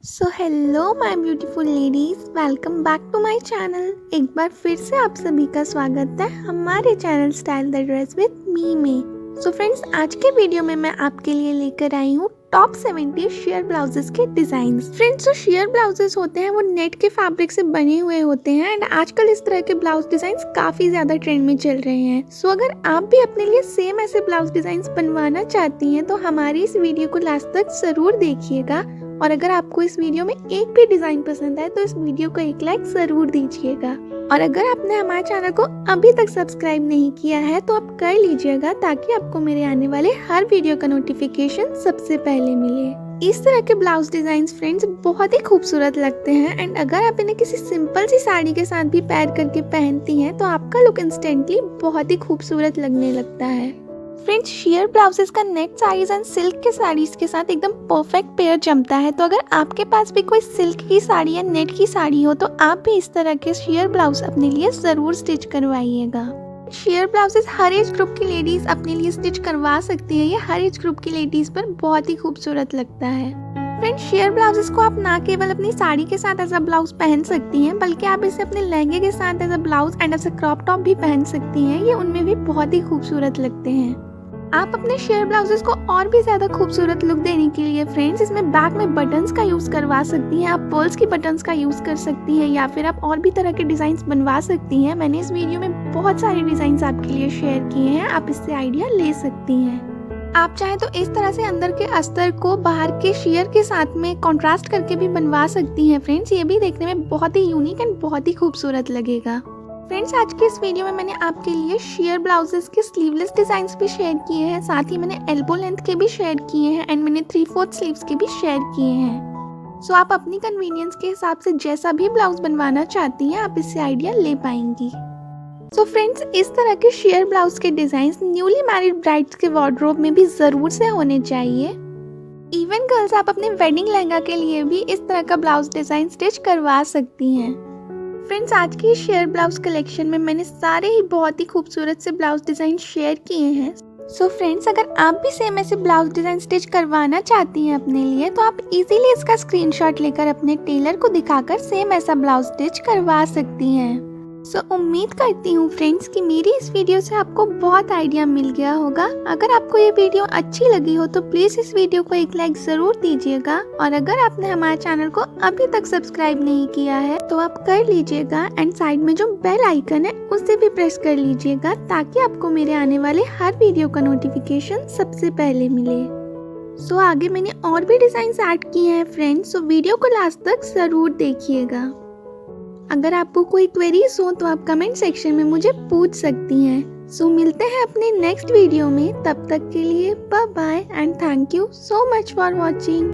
So hello my beautiful ladies, welcome back to my channel. एक बार फिर से आप सभी का स्वागत है हमारे channel style the dress with me में। सो फ्रेंड्स, आज के वीडियो में मैं आपके लिए लेकर आई हूँ टॉप 70 शेयर ब्लाउजेस के डिजाइन्स। फ्रेंड्स, जो शेयर ब्लाउजेस होते हैं वो नेट के फैब्रिक से बने हुए होते हैं एंड आजकल इस तरह के ब्लाउज डिजाइन्स काफी ज्यादा ट्रेंड में चल रहे हैं। सो अगर आप भी अपने लिए सेम ऐसे ब्लाउज डिजाइन्स बनवाना चाहती हैं तो हमारी इस वीडियो को लास्ट तक जरूर देखिएगा। और अगर आपको इस वीडियो में एक भी डिजाइन पसंद आए तो इस वीडियो को एक लाइक जरूर दीजिएगा। और अगर आपने हमारे चैनल को अभी तक सब्सक्राइब नहीं किया है तो आप कर लीजिएगा, ताकि आपको मेरे आने वाले हर वीडियो का नोटिफिकेशन सबसे पहले मिले। इस तरह के ब्लाउज डिजाइन्स फ्रेंड्स बहुत ही खूबसूरत लगते हैं एंड अगर आप इन्हें किसी सिंपल सी साड़ी के साथ भी पैर करके पहनती हैं तो आपका लुक इंस्टेंटली बहुत ही खूबसूरत लगने लगता है। फ्रेंड्स, शेयर ब्लाउजेस का नेट साड़ीज एंड सिल्क के साड़ीज के साथ एकदम परफेक्ट पेयर जमता है। तो अगर आपके पास भी कोई सिल्क की साड़ी या नेट की साड़ी हो तो आप भी इस तरह के शेयर ब्लाउज अपने लिए जरूर स्टिच करवाइएगा। शेयर ब्लाउजेस हर एज ग्रुप की लेडीज अपने लिए स्टिच करवा सकती है। ये हर एज ग्रुप की लेडीज पर बहुत ही खूबसूरत लगता है। फ्रेंड्स, शेयर ब्लाउजेस को आप ना केवल अपनी साड़ी के साथ एज अ ब्लाउज पहन सकती हैं, बल्कि आप इसे अपने लहंगे के साथ as a blouse and as a crop top भी पहन सकती हैं। ये उनमें भी बहुत ही खूबसूरत लगते हैं। आप अपने शेयर ब्लाउजेस को और भी ज्यादा खूबसूरत लुक देने के लिए फ्रेंड्स इसमें बैक में बटन्स का यूज करवा सकती हैं। आप पर्ल्स की बटन्स का यूज कर सकती हैं या फिर आप और भी तरह के डिजाइन बनवा सकती हैं। मैंने इस वीडियो में बहुत सारे डिजाइन आपके लिए शेयर किए हैं, आप इससे आइडिया ले सकती हैं। आप चाहे तो इस तरह से अंदर के अस्तर को बाहर के शेयर के साथ में कंट्रास्ट करके भी बनवा सकती हैं। फ्रेंड्स, ये भी देखने में बहुत ही यूनिक एंड बहुत ही खूबसूरत लगेगा। फ्रेंड्स, आज के इस वीडियो में मैंने आपके लिए शेयर ब्लाउजेस के स्लीवलेस डिजाइन्स भी शेयर किए हैं, साथ ही मैंने एल्बो लेंथ के भी शेयर किए हैं एंड मैंने 3/4 स्लीव्स के भी शेयर किए हैं। सो आप अपनी कन्वीनियंस के हिसाब से जैसा भी ब्लाउज बनवाना चाहती हैं आप इससे आइडिया ले पाएंगी। सो फ्रेंड्स, इस तरह के शेयर ब्लाउज के डिजाइन्स न्यूली मैरिड ब्राइड्स के वार्डरोब में भी जरूर से होने चाहिए। इवन गर्ल्स, आप अपने वेडिंग लहंगा के लिए भी इस तरह का ब्लाउज डिजाइन स्टिच करवा सकती हैं। फ्रेंड्स, आज की शेयर ब्लाउज कलेक्शन में मैंने सारे ही बहुत ही खूबसूरत से ब्लाउज डिजाइन शेयर किए हैं। सो फ्रेंड्स, अगर आप भी सेम ऐसे ब्लाउज डिजाइन स्टिच करवाना चाहती हैं अपने लिए तो आप इजीली इसका स्क्रीनशॉट लेकर अपने टेलर को दिखाकर सेम ऐसा ब्लाउज स्टिच करवा सकती हैं। सो उम्मीद करती हूँ फ्रेंड्स कि मेरी इस वीडियो से आपको बहुत आइडिया मिल गया होगा। अगर आपको ये वीडियो अच्छी लगी हो तो प्लीज इस वीडियो को एक लाइक जरूर दीजिएगा। और अगर आपने हमारे चैनल को अभी तक सब्सक्राइब नहीं किया है तो आप कर लीजिएगा एंड साइड में जो बेल आइकन है उसे भी प्रेस कर लीजिएगा, ताकि आपको मेरे आने वाले हर वीडियो का नोटिफिकेशन सबसे पहले मिले। सो आगे मैंने और भी डिजाइन ऐड किए हैं फ्रेंड्स, सो वीडियो को लास्ट तक जरूर देखिएगा। अगर आपको कोई क्वेरीज हो तो आप कमेंट सेक्शन में मुझे पूछ सकती हैं। सो मिलते हैं अपने नेक्स्ट वीडियो में, तब तक के लिए bye bye and thank you so much for watching.